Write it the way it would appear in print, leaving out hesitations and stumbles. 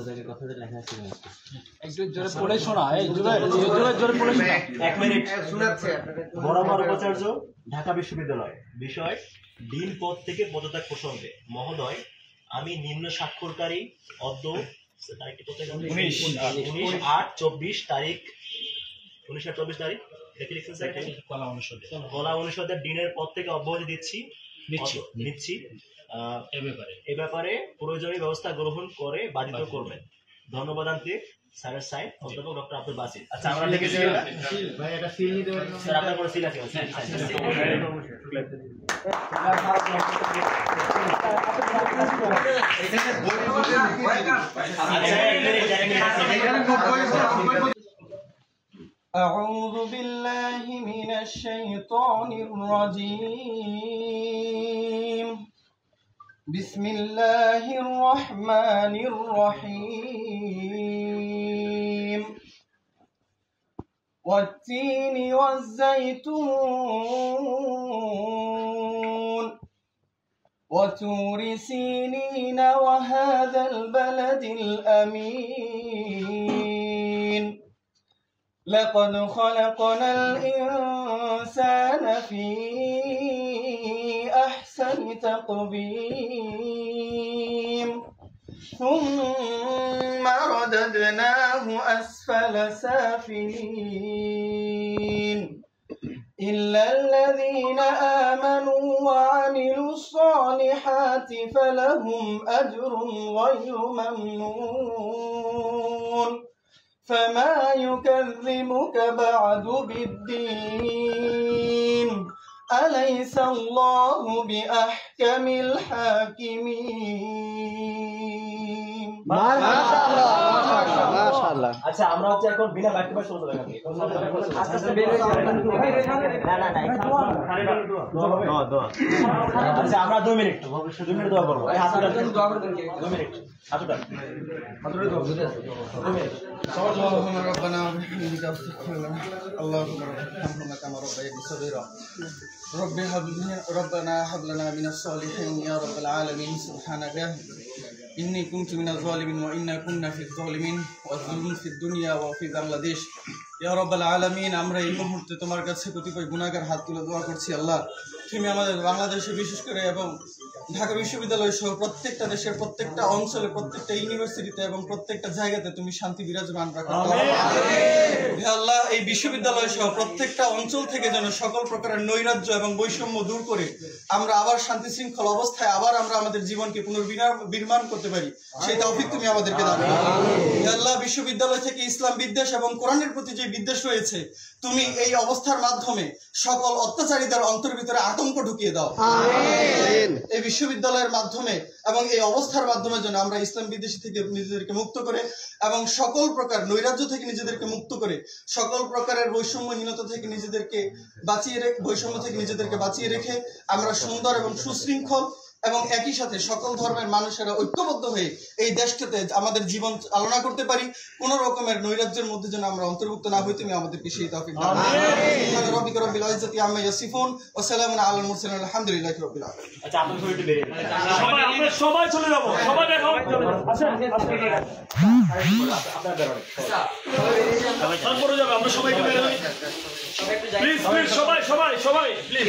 জায়গায় কথাটা লেখা আছে একটু জোরে পড়ে শোনা, এই জোরে পড়ে শোনা। 1 মিনিট শোনাচ্ছে। বরাবর উপাচার্য, ঢাকা বিশ্ববিদ্যালয়। বিষয় ডিন পদ থেকে পদত্যাগ প্রসঙ্গে। মহোদয়, আমি নিম্ন স্বাক্ষরকারী অদ্য তারিখটি কোথায় 19/8/24 তারিখ 19/8/24 তারিখ লিখেছেন স্যার কলা অনুষদের ডিনের পদ থেকে অব্যাহতি নিচ্ছি এ ব্যাপারে প্রয়োজনীয় ব্যবস্থা গ্রহণ করে বাধিত করবেন। ধন্যবাদান্তে স্যারের সাইন অধ্যাপক ডক্টর আব্দুল বাসিত। আচ্ছা আমরা লিখেছি ভাই, এটা সিল নিতে পারবেন স্যার? আপনার কোনো সিল আছে? أعوذ بالله من الشيطان الرجيم. بسم الله الرحمن الرحيم. والتين والزيتون وطور سينين وهذا البلد الأمين. لقد خلقنا الإنسان في أحسن تقويم ثم رددناه أسفل سافلين إلا الذين آمنوا وعملوا الصالحات فلهم أجر غير ممنون. فما يكذبك بعد بالدين أليس الله بأحكم الحاكمين. মাশাআল্লাহ। আচ্ছা আমরা হচ্ছে এখন বিনা বাক্যে শুরু করব। আচ্ছা আমরা 2 মিনিট দোয়া করব। এই হাতটা দোয়া করবেন কি? 2 মিনিট হাতটা اللهم ربنا وبحمدك استغفر لنا اللهم ارحمنا كما ربيتنا صغيرا ربنا هب لنا من الصالحين يا رب العالمين. سبحانك إني كنت من الظالمين وإنا كنا في الظالمين والظلم في الدنيا وفي বাংলাদেশ ইয়া রাব্বাল আলামিন। আমরা এই মুহূর্তে তোমার কাছে কতিপয় গুনাহগার হাত তুলে দোয়া করছি। আল্লাহ, তুমি আমাদের বাংলাদেশে বিশেষ করে এবং ঢাকা বিশ্ববিদ্যালয় সহ প্রত্যেকটা দেশের প্রত্যেকটা অঞ্চলে প্রত্যেকটা ইউনিভার্সিটিতে এবং প্রত্যেকটা জায়গাতে তুমি শান্তি বিরাজমান রাখো। হে আল্লাহ, এই বিশ্ববিদ্যালয় সহ প্রত্যেকটা অঞ্চল থেকে যেন সকল প্রকারের নৈরাজ্য এবং বৈষম্য দূর করে আমরা আবার শান্তি শৃঙ্খল অবস্থায় আবার আমরা আমাদের জীবনকে পুনর্নির্মাণ করতে পারি, সেই তৌফিক তুমি আমাদেরকে দাও। হে আল্লাহ, বিশ্ববিদ্যালয় থেকে ইসলাম বিদ্বেষ এবং কোরআনের প্রতি যে বিদ্বেষ রয়েছে তুমি এই অবস্থার মাধ্যমে সকল অত্যাচারীদের অন্তরের ভিতরে আতঙ্ক ঢুকিয়ে দাও। এই বিশ্ববিদ্যালয়ের মাধ্যমে এবং এই অবস্থার মাধ্যমে যেন আমরা ইসলাম বিদ্বেষী থেকে নিজেদেরকে মুক্ত করে এবং সকল প্রকার নৈরাজ্য থেকে নিজেদেরকে মুক্ত করে সকল প্রকারের বৈষম্যহীনতা থেকে নিজেদেরকে বাঁচিয়ে রেখে আমরা সুন্দর এবং সুশৃঙ্খল এবং একই সাথে সকল ধর্মের মানুষেরা ঐক্যবদ্ধ হয়ে এই দেশটাতে আমাদের জীবন চালনা করতে পারি। কোন রকমের নৈরাজ্যের মধ্যে যেন আমরা অন্তর্ভুক্ত না হই, তুমি আমাদেরকে সেই তৌফিক দাও। সুবহান রাব্বিকা রাব্বিল ইজ্জাতি আম্মা ইয়াসিফুন ওয়া সালামুন আলাল মুরসালিন আলহামদুলিল্লাহি রাব্বিল আলামিন। আচ্ছা আপনারা সবাই একটু বেরিয়ে সবাই চলে যাব, সবাই দেখো আচ্ছা আপনারা বেরোন। তারপরে যাবে, আমরা সবাই একটু বেরিয়ে প্লিজ সবাই প্লিজ